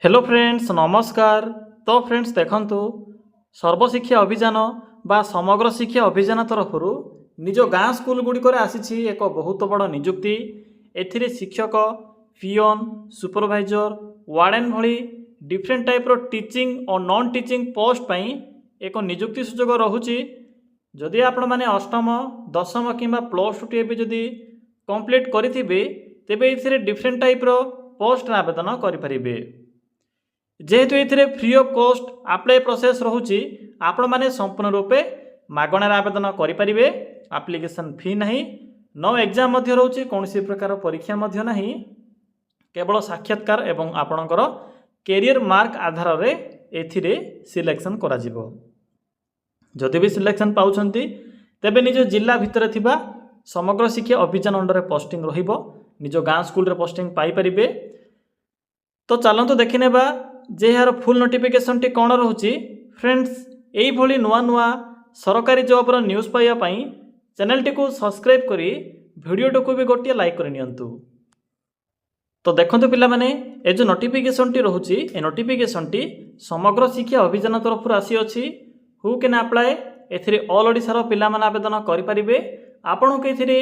Hello friends नमस्कार। तो friends देखंतु सर्वशिक्षा अभियान बा समग्र शिक्षा अभियान तरफ निज गाँ स्कूल गुड़िक आसी एक बहुत बड़ निजुक्ति। एथिरे शिक्षक पियन सुपरवाइजर वार्डन भली डिफरेंट टाइप रो टीचिंग और नॉन टीचिंग पोस्ट पई एक निजुक्ति सुजोग रहुची। जदि आपण माने अष्टम दशम किंबा प्लस टू टी भी जदि कंप्लीट करिथिबे तेबे एथिरे डिफरेंट टाइप रो पोस्ट आवेदन करि परिबे। जेहेतु ये free of cost apply process रोचे आपण मैंने संपूर्ण रूपे मागणार आवेदन करें। एप्लिकेशन फी नहीं, नो एग्जाम रोचे, कौन प्रकार परीक्षा ना, केवल साक्षात्कार एवं आपणकर कैरियर मार्क आधार रे एथिरे सिलेक्शन करा जिवो। जदि भी सिलेक्शन पाउछंती तेबे निज जिला भितर थिबा समग्र शिक्षा अभियान अंडर पोस्टिंग रहिबो, निज गाँ स्कूल रे पोस्टिंग पाई परिबे। तो चलंतु देखिनेबा जे यार फुल नोटिफिकेशन टी कौन रोचे। फ्रेंड्स यही भली नुआ नुआ सरकारी जॉब रो न्यूज़ पाइबा पई चैनल टी को सब्सक्राइब करी वीडियो टी को भी गोटे लाइक कर नियंतु। तो देखंतु पिला माने ए जो नोटिफिकेशन टी रोचे ए नोटिफिकेशन टी समग्र शिक्षा अभियान तरफ आसी अछि। हु कैन अप्लाई एथिरे ऑल ओडिसा रो पिला माने आवेदन करि परिबे। आपन के एथिरे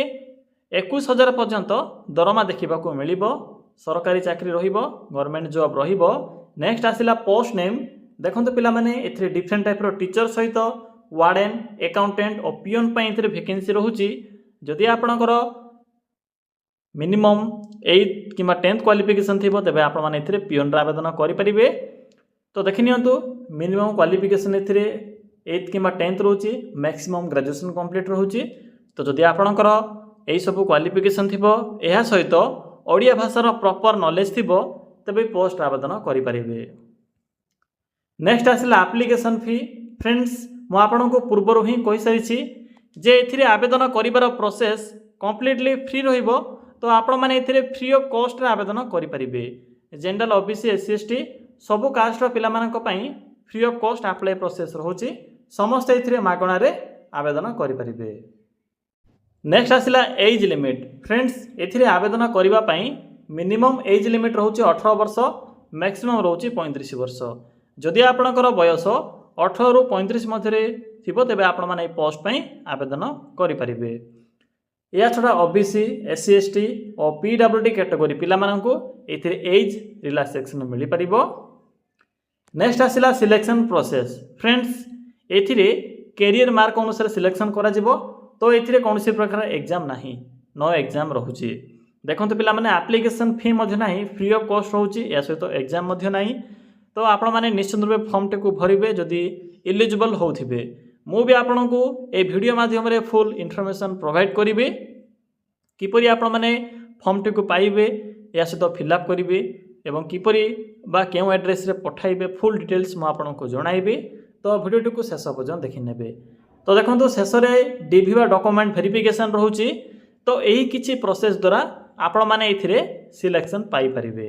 21,000 पर्यंत दरमा देखिबा को मिलिबो। सरकारी चाकरी रहिबो, गवर्नमेंट जॉब रहिबो। नेक्स्ट आसिला पोस्ट नेम। देखंतु पिला माने एथिरे डिफरेंट टाइप रो टीचर सहित वार्डन अकाउंटेंट और पियन पई एथिरे वैकेंसी रहुची। जदि आपणकर मिनिमम 8 किंबा 10th क्वालिफिकेशन थिबो तेबे आपण माने एथिरे पियन रा आवेदन करि परिबे। तो देखि नियंतु मिनिमम क्वालिफिकेशन एथिरे 8th किंबा 10th रहउची, मैक्सिमम ग्रेजुएशन कंप्लीट रहउची। तो जदि आपणकर एई सब क्वालिफिकेशन थिबो एहा सहित ओडिया भाषार प्रॉपर नॉलेज थिबो तबे पोस्ट आवेदन करि परिबे। नेक्स्ट आसिला एप्लिकेशन फी। फ्रेंड्स मु आपनको पूर्वरु ही कहि सारिछि जे एथिरे आवेदन करिवार प्रोसेस कंप्लीटली फ्री रहिबो। तो आपण माने एथिरे फ्री ऑफ कॉस्ट रे आवेदन करि परिबे। जनरल ओबीसी एससी एसटी सब कास्ट रो पिला मानक पई free of cost apply process रहउची। समस्त एथिरे मागणा रे आवेदन करि परिबे। नेक्स्ट आसिला एज लिमिट। फ्रेंड्स एथिरे आवेदन करिवा पई मिनिमम एज लिमिट रोचे 18 वर्ष, मैक्सिमम रोचे 35 वर्ष। जदि आपणकर बयस 18 रु 35 मध्य थिबो तेबे आपण माने पोस्ट पई आवेदन करि परिबे। या छडा ओबीसी एससी एसटी और पीडब्ल्यूडी कैटेगरी पिला माननकु एथिरे एज रिलैक्सेशन मिली परिबो। नेक्स्ट आसिला सिलेक्शन प्रोसेस। फ्रेंड्स एथिरे कैरियर मार्क अनुसार सिलेक्शन करा जिवो। तो एथिरे कोनोसी प्रकार एग्जाम नाही, नो एग्जाम रहुची। देखो पिला माने एप्लिकेशन फी मध्य नाही, फ्री ऑफ कॉस्ट रोची, या सहित तो एग्जाम मध्य नाही। तो आपण माने निश्चित रूपे फॉर्म टी को भरिबे जदि एलिजिबल होथिबे। मु भी आपण को ए वीडियो माध्यम रे फुल इन्फॉर्मेशन प्रोवाइड करिवे किपरि आपण माने फॉर्म टी को पाइबे, या सहित फिल अप करिवे एवं किपरि बा केउ एड्रेस रे पठाइबे फुल डिटेल्स मु आपण को जणाइबे। तो वीडियो टी को शेष पर्यंत देखि नेबे। तो देखंतु शेष रे डीवी बा डॉक्यूमेंट वेरिफिकेशन रहउची। तो एही किछि प्रोसेस द्वारा आपण माने एथिरे सिलेक्शन पाई परिबे।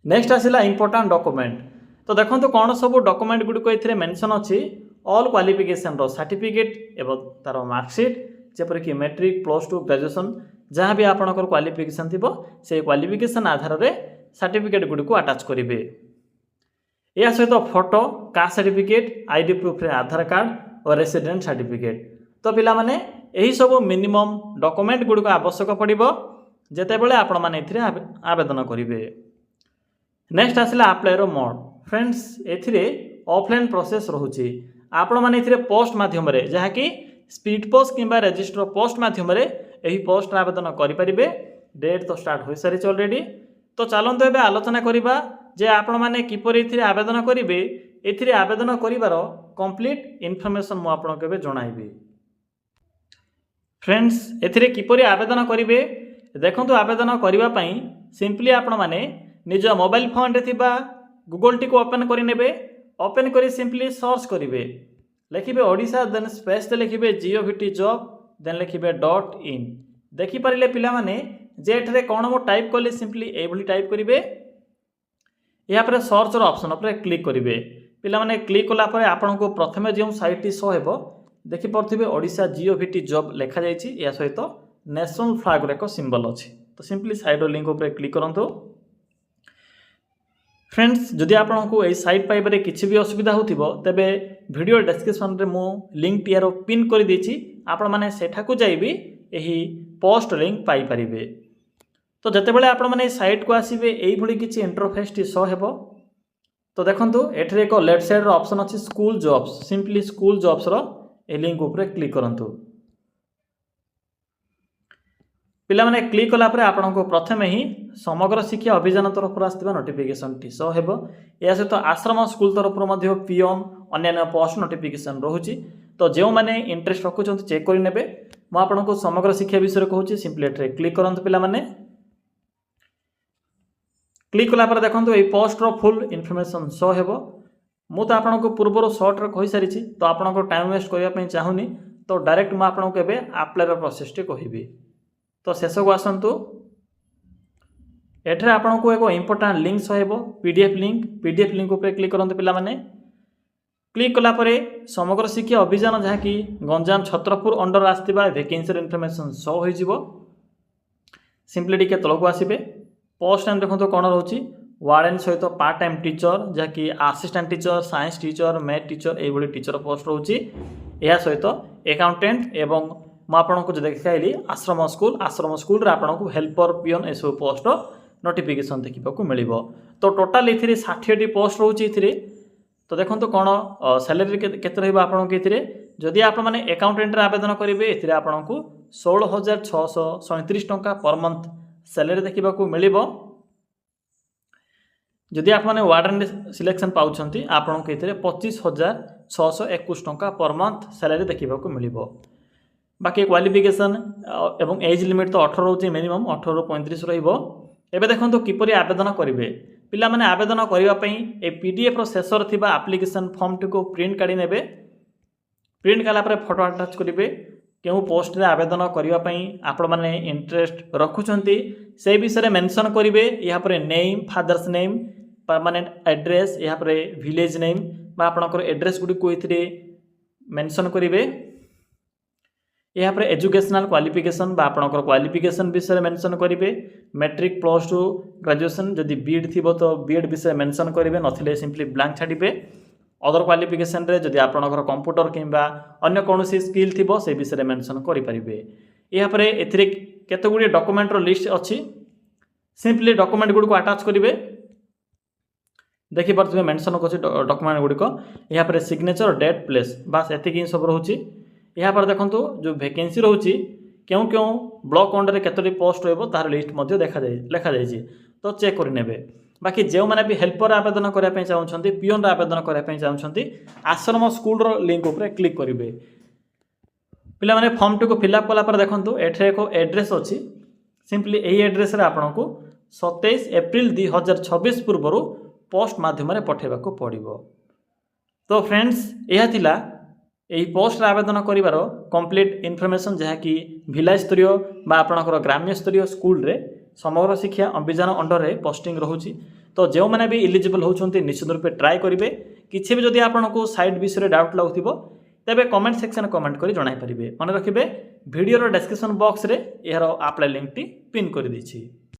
नेक्स्ट आसिला इंपोर्टेंट डॉक्यूमेंट। तो देखंतु कोन सब डॉक्यूमेंट गुडी को एथिरे मेंशन अछि। ऑल क्वालिफिकेशन रो सर्टिफिकेट एवं तार मार्कशीट जेपर कि मैट्रिक प्लस 2 ग्रेजुएशन जहां भी आपनकर क्वालिफिकेशन थिबो से क्वालिफिकेशन आधार रे सर्टिफिकेट गुडी को अटैच करिवे। या सहित photo, caste certificate, ID proof रे आधार कार्ड और रेसिडेंट सर्टिफिकेट। तो पिला माने एही सब मिनिमम डॉक्यूमेंट गुडी को आवश्यक पड़िबो जेते बेले आपण माने एथिरे आवेदन करिवे। नेक्स्ट आसिला अप्लाई रो मोड। फ्रेंड्स एथिरे ऑफलाइन प्रोसेस रहउची। आपण माने एथिरे पोस्ट माध्यम रे जहा कि स्पीड पोस्ट किंबा रजिस्टर पोस्ट माध्यम रे एही पोस्ट आवेदन करि परिबे। डेट तो स्टार्ट होई सारी ऑलरेडी। तो चलंतु एबे आलोचना करिबा जे आपण माने किपरि एथिरे आवेदन करिवे। एथिरे आवेदन करिवारो कंप्लीट इन्फॉर्मेशन मु आपण केबे जणाइबे। फ्रेंड्स एथिरे किपरि आवेदन करिवे देखंतु। आवेदन करिवा पई सिंपली आपण माने निज मोबाइल फोन रे थिबा गूगल टी को ओपन करि नेबे। ओपन करी सिंपली सर्च करिवे, लिखिबे ओडिसा, देन स्पेस ते लिखिबे जीओवीटी जॉब, देन लिखिबे .in। देखि परिले पिला माने जे एठरे कोन मो टाइप करले सिंपली ए भली टाइप करिवे। या पर सर्च रो ऑप्शन पर क्लिक करिवे। पिला माने क्लिक कला पर आपन को प्रथमे जे साइट टी शो हेबो देखि परथिबे ओडिसा जीओवीटी जॉब लिखा जायछि। या सहित नेशनल फ्लैग रे को सिंबल अछि। तो सिंपली साइड रो लिंक ऊपर क्लिक करंतु। फ्रेंड्स जदि आपको यही साइट पाइबारे किसी भी असुविधा हो तेबे वीडियो डिस्क्रिप्शन रे मु लिंक टी यार पिन कर देछि आपण माने सेठाकू जाइबी एही पोस्ट लिंक पाई परिबे। तो जतेबेले आपण माने साइट को आसीबे एही भली किछि इंटरफेस टी शो हेबो। तो देखंतु एठरे एक लेफ्ट साइड रो ऑप्शन अछि school jobs, simply school jobs रो ए लिंक ऊपर क्लिक करंतु। पिला माने क्लिक कला परे आपनको प्रथमे ही समग्र शिक्षा अभियान तरफ आसथिबा नोटिफिकेशन टी शो हेबो। या सहित आश्रम स्कूल तरफ मध्य पियन अन्य पोस्ट नोटिफिकेशन रहुची। तो जो माने इंटरेस्ट रखुचंत चेक करि नेबे। मु आपनको समग्र शिक्षा विषय कहूची, सिंपली एठरे क्लिक करंतु पिला माने। क्लिक कला पर देखंतु ए पोस्ट रो फुल इन्फॉर्मेशन शो हेबो। मु तो आपनको पूर्व शॉर्ट रे कहि सारिछि, तो आपनको टाइम वेस्ट करिया पई चाहुनी, तो डायरेक्ट मु आपनको एबे अप्लाई रो प्रोसेस टी कहिबी। तो शेष को आसतु एठरे आपको एक important link show PDF link उपर क्लिक करते पिला माने। क्लिक कला परे समग्र शिक्षा अभियान जहाँकि गंजाम छत्रपुर अंडर आसथिबा वैकेंसी इन्फॉर्मेशन शो हो जिवो। सिंपली टिके तलको आसीबे। पोस्ट टाइम देखो कौन रोची वार्डन सहित पार्ट टाइम टीचर जहाँकि assistant teacher, science teacher, math teacher यही टीचर पोस्ट रोची। या सहित अकाउंटेंट एवं मुझे जो देखाइली आश्रम स्कूल रे आपको हेल्पर पियन ए सब पोस्ट नोटिफिकेशन देखा मिल। तो टोटाल ये 60टी पोस्ट रोचे। तो देखो कौन सैलरी केते आपको ये जदि आप मैंने अकाउंटेंट रे आवेदन करेंगे ये आपको 16,637 टंका पर मंथ सैलरी देखा मिल। जदि आप मैंने वार्डन सिलेक्शन पाँच आपको ये 25,621 टंका पर मंथ सैलरी देखा मिल। बाकी क्वालिफिकेशन एवं एज लिमिट तो 18 रोचे, मिनिमम 18 ରୁ 35 रहिबो। एबे देखंतु किपरि आवेदन करिवे। पिला माने आवेदन करिवा पई ए पीडीएफ रो शेषर थिबा एप्लिकेशन फॉर्म टी को प्रिंट काढी नेबे। प्रिंट काला परे फोटो अटैच करिवे। केउ पोस्ट रे आवेदन करिवा पई आपण माने इंटरेस्ट रखुचंती से विषय रे मेंशन करिवे। या परे name, father's name, permanent address, या परे विलेज नेम बा आपनकर एड्रेस गुडी को इथिरे मेंशन करिवे। यहाँ पर एजुकेशनल क्वालिफिकेशन बा आपनकर क्वालिफिकेशन विषय मेंशन करेंगे। मैट्रिक +2 ग्रेजुएशन जदि बीएड थी तो बीएड विषय मेंशन करेंगे, नथिले सिंपली ब्लैंक छाड़िबे। अदर क्वालिफिकेशन रे जदि आपनकर कंप्यूटर किंबा अन्य कौन स्किल थी से विषय मेंशन करेंगे। यहाँ पर एथिरे केते गुडी डॉक्यूमेंट रो लिस्ट अच्छी। सिंपली डॉक्यूमेंट गुडी को अटैच करेंगे। देखि पार्थिबे मेंशन करछि डॉक्यूमेंट गुडी को। यहाँ पर सिग्नेचर, डेट, प्लेस बस एतिक सब रोची। यहाँ पर देखो जो वैकेंसी रोची क्यों क्यों ब्लॉक अंडर केतोटी पोस्ट रहिबो तार लिस्ट मध्य लिखा जाइए। तो चेक कर नेबे। बाकी जो मैंने भी हेल्पर आवेदन करने चाहते, पियन आवेदन करने चाहते, आश्रम स्कूल रो लिंक उपर क्लिक करेंगे। पिला माने फॉर्म टी को फिलअप कला पर देखो एठे एक एड्रेस अच्छी। सिंपली यही एड्रेस रे आपको 27 एप्रिल 2026 पूर्व पोस्ट माध्यम पठेबा को पड़िबो। तो फ्रेंड्स यह थिला यही पोस्ट आवेदन करिवार कंप्लीट इनफॉरमेशन जहाँकि विलेज स्तरीय बा आपनकर ग्राम्य स्तरीय स्कूल रे समग्र शिक्षा अभियान अंडर रे पोस्टिंग रहुची। तो जो मैंने भी इलिजिबल होउछंती निश्चित रूप ट्राए करेंगे। किसी भी जदि आपको साइट विषय डाउट लगुथिबो तेबे कमेंट सेक्शन कमेंट करी जणाई परिबे। मन रखिबे वीडियो रो डिस्क्रिप्शन बॉक्स रे यार अप्लाई लिंक टी पिन कर दीछि।